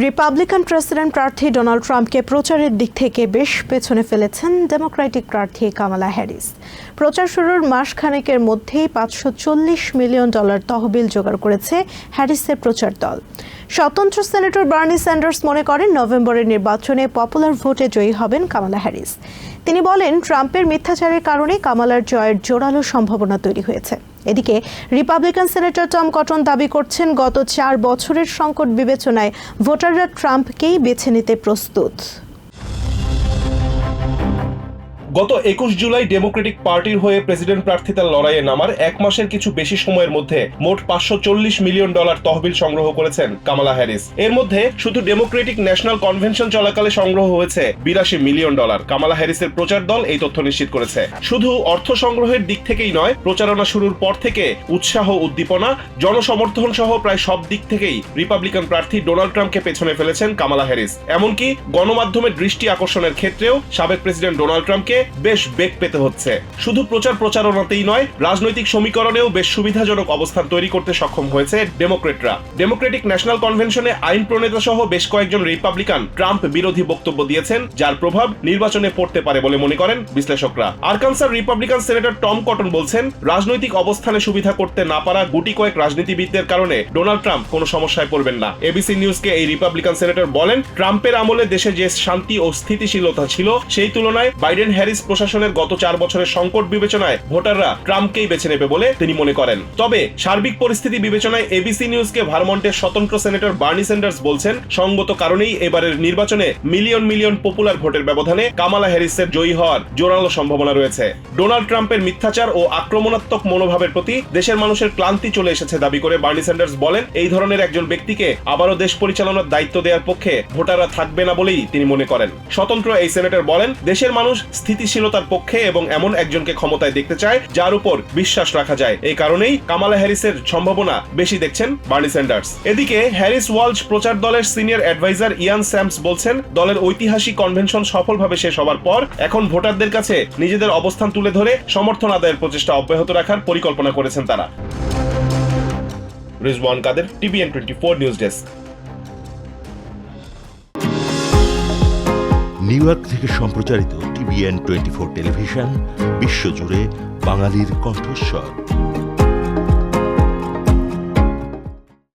Republican president প্রার্থী Donald ট্রাম্পকে প্রচারের দিক থেকে বেশ পেছনে ফেলেছেন ডেমোক্রেটিক প্রার্থী কামালা হ্যারিস। প্রচার শুরুর মাসখানেকের মধ্যেই $540 মিলিয়ন তহবিল জোগাড় করেছে হ্যারিসের প্রচার দল। স্বতন্ত্র সেনেটর বার্নি স্যান্ডার্স মনে করেন নভেম্বরের নির্বাচনে পপুলার ভোটে জয়ী হবেন কামালা হ্যারিস। তিনি বলেন, ট্রাম্পের মিথ্যাচারের কারণে কামালার জয়ের জোরালো সম্ভাবনা তৈরি হয়েছে। এদিকে রিপাবলিকান সেনেটর টম কটন দাবি করছেন, গত 4 বছরের সংকট বিবেচনায় ভোটাররা ট্রাম্পকেই বেছে নিতে প্রস্তুত। গত 21 জুলাই ডেমোক্রেটিক পার্টির হয়ে প্রেসিডেন্ট প্রার্থিতার লড়াইয়ে নামার 1 মাসের কিছু বেশি সময়ের মধ্যে মোট $540 মিলিয়ন তহবিল সংগ্রহ করেছেন কামালা হ্যারিস। এর মধ্যে শুধু ডেমোক্রেটিক ন্যাশনাল কনভেনশন চলাকালে সংগ্রহ হয়েছে $82 মিলিয়ন। কামালা হ্যারিসের প্রচার দল এই তথ্য নিশ্চিত করেছে। শুধু অর্থ সংগ্রহের দিক থেকেই নয়, প্রচারণা শুরুর পর থেকে উৎসাহ, উদ্দীপনা, জনসমর্থন সহ প্রায় সব দিক থেকেই রিপাবলিকান প্রার্থী ডোনাল্ড ট্রাম্পকে পেছনে ফেলেছেন কামালা হ্যারিস। এমনকি গণমাধ্যমের দৃষ্টি আকর্ষণের ক্ষেত্রেও সাবেক প্রেসিডেন্ট ডোনাল্ড ট্রাম্পকে বেশ বেগ পেতে হচ্ছে। শুধু প্রচারণাতেই নয়, রাজনৈতিক সমীকরণেও বেশ সুবিধাজনক অবস্থান তৈরি করতে সক্ষম হয়েছে ডেমোক্রেটরা। ডেমোক্রেটিক ন্যাশনাল কনভেনশনে আইন প্রণেতা সহ বেশ কয়েকজন রিপাবলিকান ট্রাম্প বিরোধী বক্তব্য দিয়েছেন, যার প্রভাব নির্বাচনে পড়তে পারে বলে মনে করেন বিশ্লেষকরা। আরকানসার রিপাবলিকান সেনেটর টম কটন বলছেন, রাজনৈতিক অবস্থানে সুবিধা করতে না পারা গুটি কয়েক রাজনীতিবিদদের কারণে ডোনাল্ড ট্রাম্প কোনো সমস্যায় পড়বেন না। এবিসি নিউজকে এই রিপাবলিকান সেনেটর বলেন, ট্রাম্পের আমলে দেশে যে শান্তি ও স্থিতিশীলতা ছিল, সেই তুলনায় বাইডেন হ্যারিস প্রশাসনের গত 4 বছরের সংকট বিবেচনায় ভোটাররা ট্রাম্পকেই বেছে নেবে বলে তিনি মনে করেন। তবে সার্বিক পরিস্থিতি বিবেচনায় এবিসি নিউজকে ভারমন্টের স্বতন্ত্র সেনেটর বার্নি স্যান্ডার্স বলছেন, সঙ্গত কারণেই এবারের নির্বাচনে মিলিয়ন পপুলার ভোটের ব্যবধানে কামালা হ্যারিসের জয়ী হওয়ার জোরালো সম্ভাবনা রয়েছে। ডোনাল্ড ট্রাম্পের মিথ্যাচার ও আক্রমণাত্মক মনোভাবের প্রতি দেশের মানুষের ক্লান্তি চলে এসেছে দাবি করে বার্নি স্যান্ডার্স বলেন, এই ধরনের একজন ব্যক্তিকে আবারও দেশ পরিচালনার দায়িত্ব দেওয়ার পক্ষে ভোটাররা থাকবে না বলেই তিনি মনে করেন। স্বতন্ত্র এই সেনেটর বলেন, দেশের মানুষ স্থিতিশীলতার পক্ষে এবং এমন একজনকে ক্ষমতায় দেখতে চায় যার উপর বিশ্বাস রাখা যায়। এই কারণেই কামালা হ্যারিসের সম্ভাবনা বেশি দেখছেন বার্নি স্যান্ডার্স। এদিকে হ্যারিস ওয়ালজ প্রচার দলের সিনিয়র অ্যাডভাইজার ইয়ান স্যামস বলছেন, দলের ঐতিহাসিক কনভেনশন সফলভাবে শেষ হওয়ার পর এখন ভোটারদের কাছে নিজেদের অবস্থান তুলে ধরে সমর্থন আদায়ের প্রচেষ্টা অব্যাহত রাখার পরিকল্পনা করেছেন তারা। রিজওয়ান কাদের, TVN 24 news desk. New York থেকে সম্প্রচারিত TVN 24 টেলিভিশন বিশ্বজুড়ে বাঙালির কণ্ঠস্বর।